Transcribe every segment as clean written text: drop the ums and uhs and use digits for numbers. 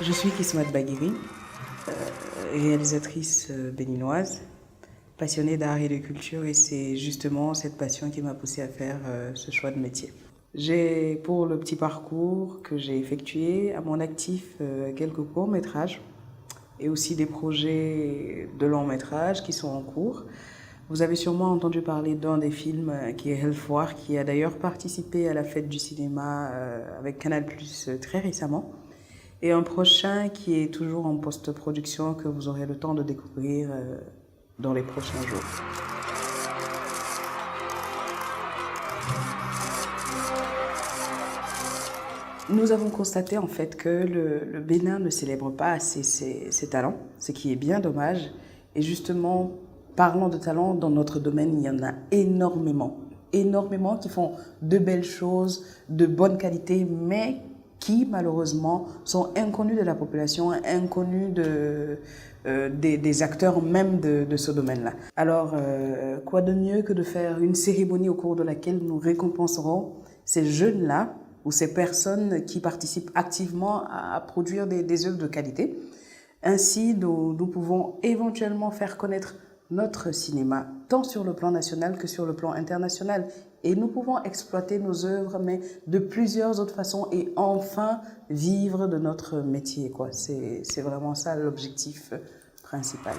Je suis Kismat Baghiri, réalisatrice béninoise, passionnée d'art et de culture, et c'est justement cette passion qui m'a poussée à faire ce choix de métier. J'ai, pour le petit parcours que j'ai effectué, à mon actif quelques courts-métrages et aussi des projets de long-métrage qui sont en cours. Vous avez sûrement entendu parler d'un des films qui est Helfwar, qui a d'ailleurs participé à la fête du cinéma avec Canal+ très récemment. Et un prochain qui est toujours en post-production que vous aurez le temps de découvrir dans les prochains jours. Nous avons constaté en fait que le Bénin ne célèbre pas assez ses talents, ce qui est bien dommage. Et justement, parlant de talents, dans notre domaine, il y en a énormément. Énormément qui font de belles choses, de bonne qualité, mais qui malheureusement sont inconnus de la population, inconnus des acteurs même de ce domaine-là. Alors, quoi de mieux que de faire une cérémonie au cours de laquelle nous récompenserons ces jeunes-là ou ces personnes qui participent activement à produire des œuvres de qualité. Ainsi, nous pouvons éventuellement faire connaître notre cinéma, tant sur le plan national que sur le plan international. Et nous pouvons exploiter nos œuvres, mais de plusieurs autres façons, et enfin vivre de notre métier, quoi. C'est vraiment ça l'objectif principal.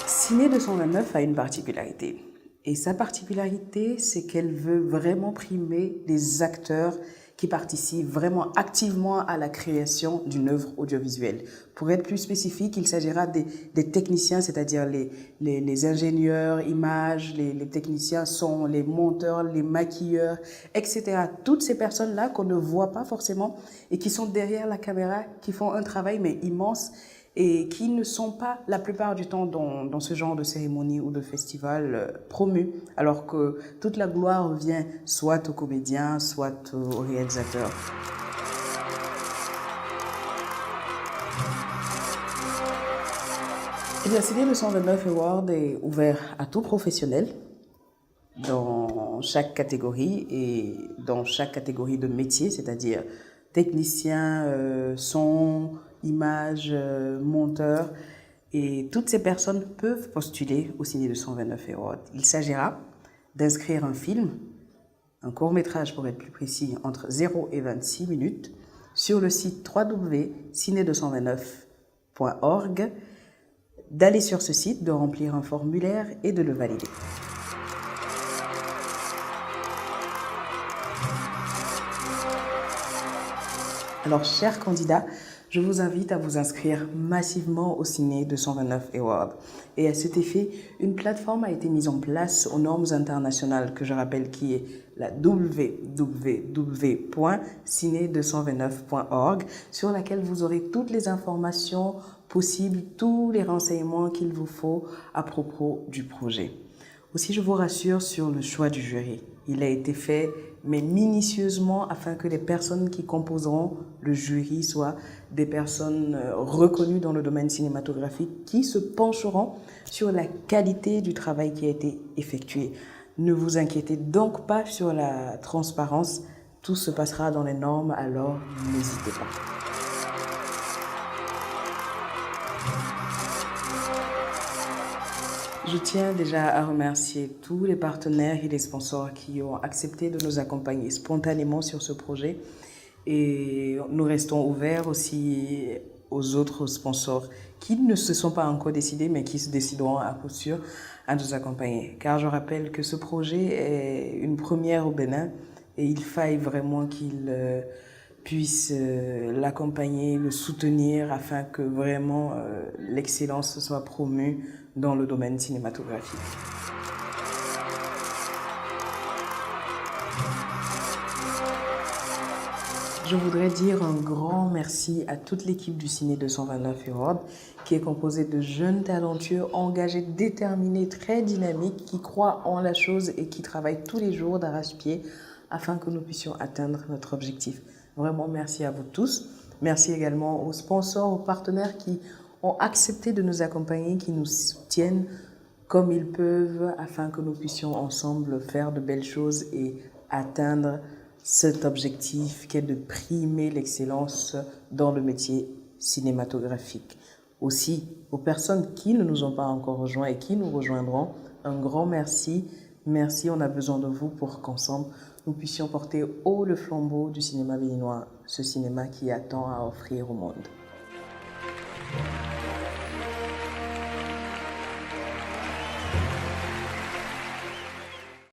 Ciné 229 a une particularité. Et sa particularité, c'est qu'elle veut vraiment primer des acteurs qui participent vraiment activement à la création d'une œuvre audiovisuelle. Pour être plus spécifique, il s'agira des techniciens, c'est-à-dire les ingénieurs images, les techniciens son, les monteurs, les maquilleurs, etc. Toutes ces personnes-là qu'on ne voit pas forcément et qui sont derrière la caméra, qui font un travail mais immense et qui ne sont pas la plupart du temps dans ce genre de cérémonie ou de festival promus, alors que toute la gloire revient soit aux comédiens, soit aux réalisateurs. Eh bien, Ciné 229 Award est ouvert à tout professionnel dans chaque catégorie et dans chaque catégorie de métier, c'est-à-dire technicien, son, image, monteur. Et toutes ces personnes peuvent postuler au Ciné 229 Award. Il s'agira d'inscrire un film, un court-métrage pour être plus précis, entre 0 et 26 minutes, sur le site www.ciné229.org, d'aller sur ce site, de remplir un formulaire et de le valider. Alors, chers candidats, je vous invite à vous inscrire massivement au Ciné 229 Award. Et à cet effet, une plateforme a été mise en place aux normes internationales, que je rappelle qui est la www.ciné229.org, sur laquelle vous aurez toutes les informations possibles, tous les renseignements qu'il vous faut à propos du projet. Aussi, je vous rassure sur le choix du jury. Il a été fait, mais minutieusement, afin que les personnes qui composeront le jury soient des personnes reconnues dans le domaine cinématographique qui se pencheront sur la qualité du travail qui a été effectué. Ne vous inquiétez donc pas sur la transparence. Tout se passera dans les normes, alors n'hésitez pas. Je tiens déjà à remercier tous les partenaires et les sponsors qui ont accepté de nous accompagner spontanément sur ce projet. Et nous restons ouverts aussi aux autres sponsors qui ne se sont pas encore décidés, mais qui se décideront à coup sûr à nous accompagner. Car je rappelle que ce projet est une première au Bénin et il faille vraiment qu'il puisse l'accompagner, le soutenir afin que vraiment l'excellence soit promue dans le domaine cinématographique. Je voudrais dire un grand merci à toute l'équipe du Ciné 229 Award qui est composée de jeunes talentueux, engagés, déterminés, très dynamiques, qui croient en la chose et qui travaillent tous les jours d'arrache-pied afin que nous puissions atteindre notre objectif. Vraiment, merci à vous tous. Merci également aux sponsors, aux partenaires qui ont accepté de nous accompagner, qui nous soutiennent comme ils peuvent afin que nous puissions ensemble faire de belles choses et atteindre cet objectif qui est de primer l'excellence dans le métier cinématographique. Aussi, aux personnes qui ne nous ont pas encore rejoints et qui nous rejoindront, un grand merci. Merci, on a besoin de vous pour qu'ensemble, nous puissions porter haut le flambeau du cinéma béninois, ce cinéma qui a tant à offrir au monde.